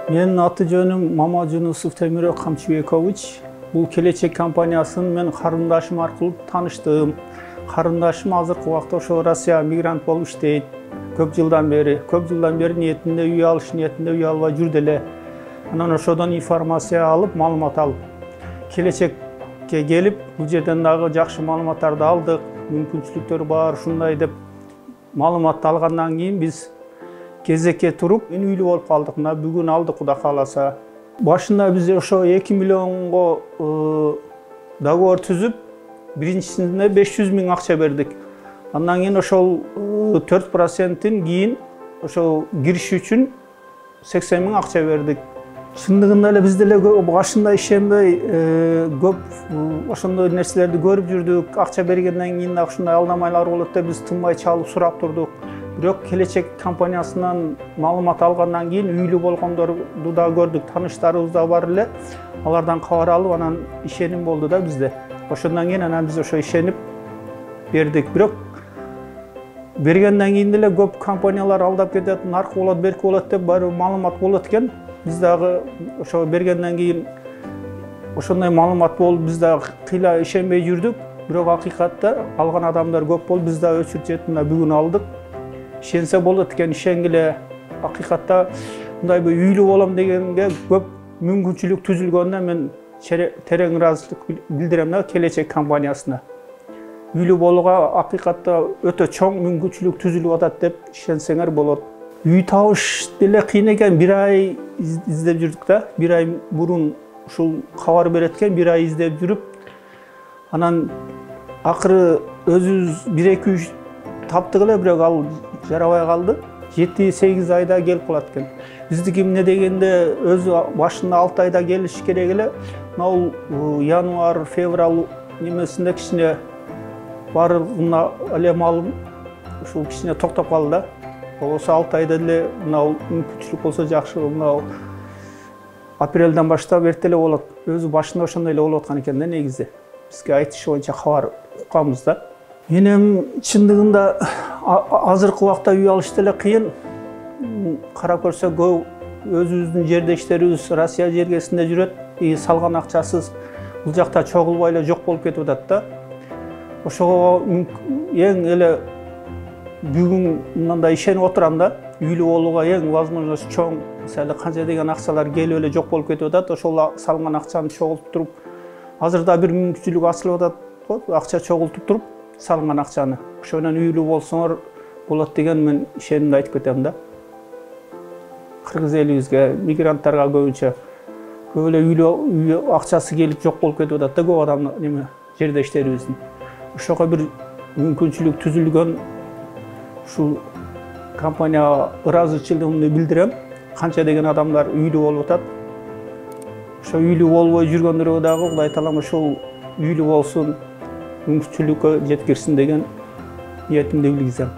Менин аты жөнүм Мамажунусов Темирбек Камчыбекович. Бул келечек компаниясын мен карындашым аркылуу тааныштым. Карындашым азыркы убакта ошо Россия мигрант болуп иштейт. Көп жылдан бери ниетинде үй алыш ниетинде үй албай жүрдү эле. Анан ошодон информация алып, маалымат алып, келечекке келип, бул жерден дагы жакшы маалыматтарды алдык. Мүмкүнчүлүктөр бар, ушундай деп маалыматты алгандан кийин биз кезекке туруп, үйлүү болуп калдык. Мына бүгүн алдык, Кудай кааласа. Башында биз ошо 2 миллионго договор түзүп, биринчисинде 500 000 акча бердик. Андан кийин ошол 4%-тин кийин ошо кириш үчүн 80 000 акча бердик. Чындыгында эле биз деле башында ишенбей, көп ошондой нерселерди көрүп жүрдүк. Акча бергенден кийин дагы ушундай алдамайлар болот деп биз тынбай чалып сурап турдук. Бирок келечек компаниясынан маалымат алгандан кийин үйлүү болгондорду да көрдүк, тааныштарыбыз да бар эле. Алардан кабар алып, анан ишеним болду да бизде. Ошондон кийин анан биз ошо ишенип бердик. Бирок бергенден кийин деле көп компаниялар алдап кетет, наркы болот, берки болот деп баары маалымат болот экен. Биз дагы ошо бергенден кийин ошондой маалымат болуп, биз дагы кыйла ишенбей жүрдүк. Бирок акыйкатта алган адамдар көп болуп, биз дагы өчүрүп жетип мына бүгүн алдык. Ишенсе болот экен, ишенгиле. Акыйкатта мындай бир үйлүү болом дегенге көп мүмкүнчүлүк түзүлгөнүнө мен терең ыраазычылык билдирем да келечек компаниясына. Үйлүү болууга акыйкатта өтө чоң мүмкүнчүлүк түзүлүп атат деп ишенсеңер болот. Үй табыш деле кыйын экен, 1 ай издеп жүрдүк да. 1 ай мурун ушул кабар берет экен, 1 ай издеп жүрүп, анан акыры өзүбүз 1-2-3 таптык эле, бирок ал жарабай калды. 7-8 айда келип калат экен. Биздики эмне дегенде өзү башында 6 айда келиш керек эле. Мына январь, февраль немесинде кичине баарына эле малым ушул кичине токтоп калды да. Болсо 6 айда эле мына мүмкүнчүлүк болсо жакшы. Мына апрелден баштап эрте эле болот. Өзү башында ошондой эле болуп аткан экен да негизи. Бизге айтышы боюнча кабар укканбыз да. Менин чындыгында азыркы убакта үй алыш деле кыйын. Карап көрсөк, көп өзүбүздүн жердештерибиз Россия жергесинде жүрөт, салган акчасыз бул жакта чогулбай эле жок болуп кетип атат да. Ошого эң эле бүгүн мындай ишенип отурам да, үйлүү болууга эң возможность чоң. Мисалы канча деген акчалар келип эле жок болуп кетип атат, ошол салган акчаны чогултуп туруп, азырда бир мүмкүнчүлүк ачылып атат го, акча чогултуп туруп салган акчаны. Ошо менен үйлүү болсоңор болот деген мен ишенимди айтып кетем да. Кыргыз элибизге, мигранттарга көбүнчө көп эле үй акчасы келип жок болуп кетип атат да, көп адам неме жердештерибиздин. Ошого бир мүмкүнчүлүк түзүлгөн, ушул компанияга ыраазычылыгымды билдирем. Канча деген адамдар үйлүү болуп атат. Ошо үйлүү болбой жүргөндөргө дагы Кудай таалам ошол үйлүү болсун, мүмкүнчүлүккө жеткирсин деген ниетимди билгизем.